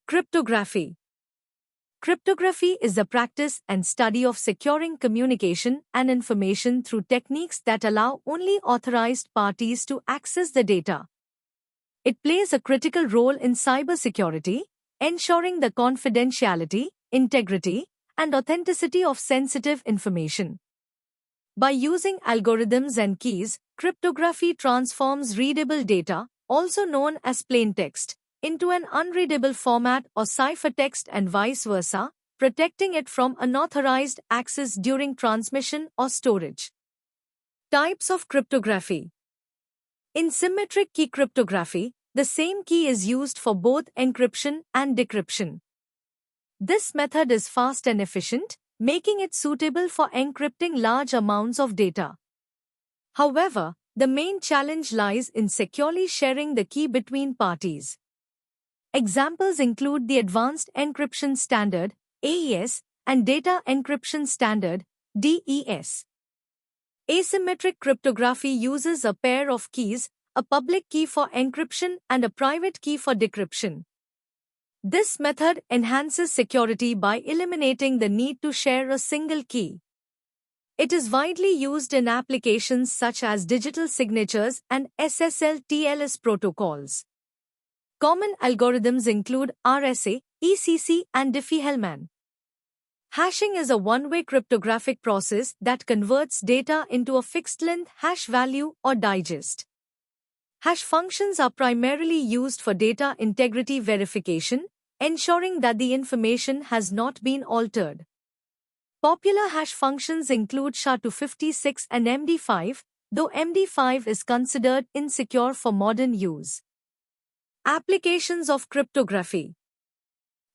Cryptography. Cryptography is the practice and study of securing communication and information through techniques that allow only authorized parties to access the data. It plays a critical role in cybersecurity, ensuring the confidentiality, integrity, and authenticity of sensitive information. By using algorithms and keys, cryptography transforms readable data, also known as plain text, into an unreadable format or ciphertext and vice versa, protecting it from unauthorized access during transmission or storage. Types of cryptography. In symmetric key cryptography, the same key is used for both encryption and decryption. This method is fast and efficient, making it suitable for encrypting large amounts of data. However, the main challenge lies in securely sharing the key between parties. Examples include the Advanced Encryption Standard (AES) and Data Encryption Standard (DES). Asymmetric cryptography uses a pair of keys, a public key for encryption and a private key for decryption. This method enhances security by eliminating the need to share a single key. It is widely used in applications such as digital signatures and SSL/TLS protocols. Common algorithms include RSA, ECC, and Diffie-Hellman. Hashing is a one-way cryptographic process that converts data into a fixed-length hash value or digest. Hash functions are primarily used for data integrity verification, ensuring that the information has not been altered. Popular hash functions include SHA-256 and MD5, though MD5 is considered insecure for modern use. Applications of cryptography.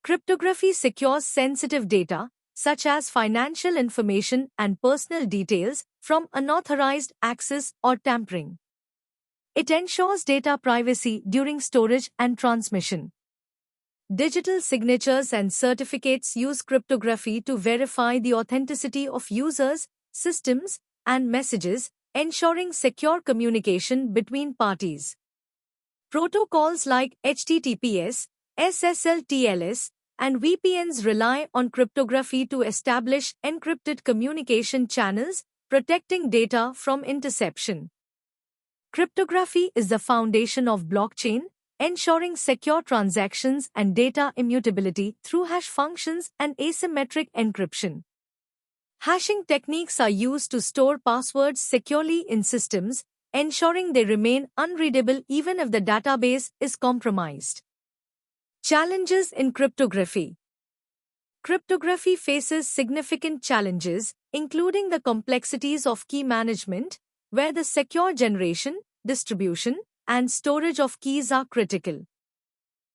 Cryptography secures sensitive data, such as financial information and personal details, from unauthorized access or tampering. It ensures data privacy during storage and transmission. Digital signatures and certificates use cryptography to verify the authenticity of users, systems, and messages, ensuring secure communication between parties. Protocols like HTTPS, SSL/TLS, and VPNs rely on cryptography to establish encrypted communication channels, protecting data from interception. Cryptography is the foundation of blockchain, ensuring secure transactions and data immutability through hash functions and asymmetric encryption. Hashing techniques are used to store passwords securely in systems, ensuring they remain unreadable even if the database is compromised. Challenges in cryptography. Cryptography faces significant challenges, including the complexities of key management, where the secure generation, distribution, and storage of keys are critical.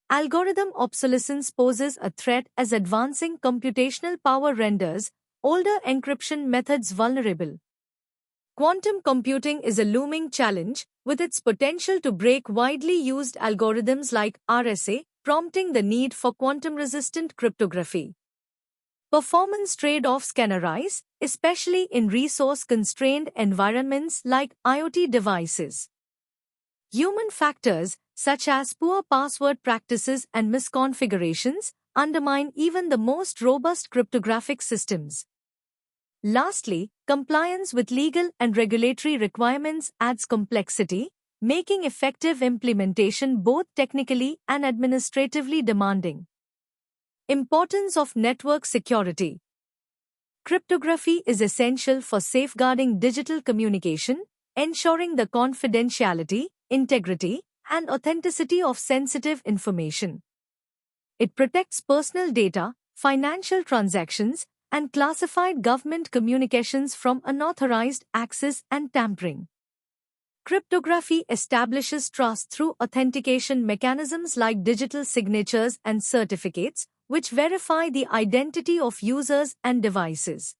Algorithm obsolescence poses a threat as advancing computational power renders older encryption methods vulnerable. Quantum computing is a looming challenge, with its potential to break widely used algorithms like RSA, prompting the need for quantum-resistant cryptography. Performance trade-offs can arise, especially in resource-constrained environments like IoT devices. Human factors, such as poor password practices and misconfigurations, undermine even the most robust cryptographic systems. Lastly, compliance with legal and regulatory requirements adds complexity, making effective implementation both technically and administratively demanding. Importance of network security. Cryptography is essential for safeguarding digital communication, ensuring the confidentiality, integrity, and authenticity of sensitive information. It protects personal data, financial transactions, and classified government communications from unauthorized access and tampering. Cryptography establishes trust through authentication mechanisms like digital signatures and certificates, which verify the identity of users and devices.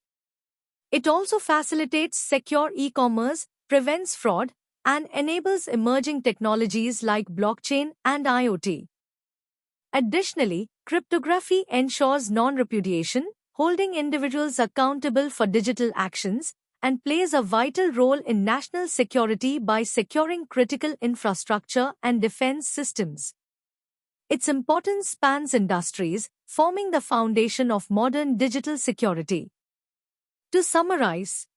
It also facilitates secure e-commerce, prevents fraud, and enables emerging technologies like blockchain and IoT. Additionally, cryptography ensures non-repudiation, holding individuals accountable for digital actions, and plays a vital role in national security by securing critical infrastructure and defense systems. Its importance spans industries, forming the foundation of modern digital security. To summarize,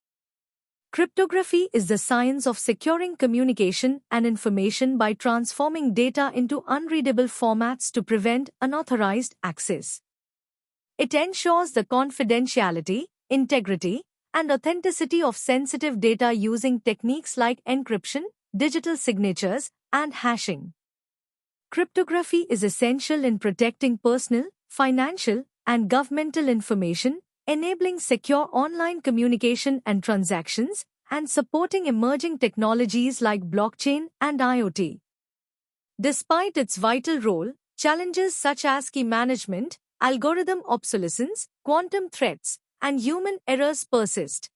cryptography is the science of securing communication and information by transforming data into unreadable formats to prevent unauthorized access. It ensures the confidentiality, integrity, and authenticity of sensitive data using techniques like encryption, digital signatures, and hashing. Cryptography is essential in protecting personal, financial, and governmental information, enabling secure online communication and transactions, and supporting emerging technologies like blockchain and IoT. Despite its vital role, challenges such as key management, algorithm obsolescence, quantum threats, and human errors persist.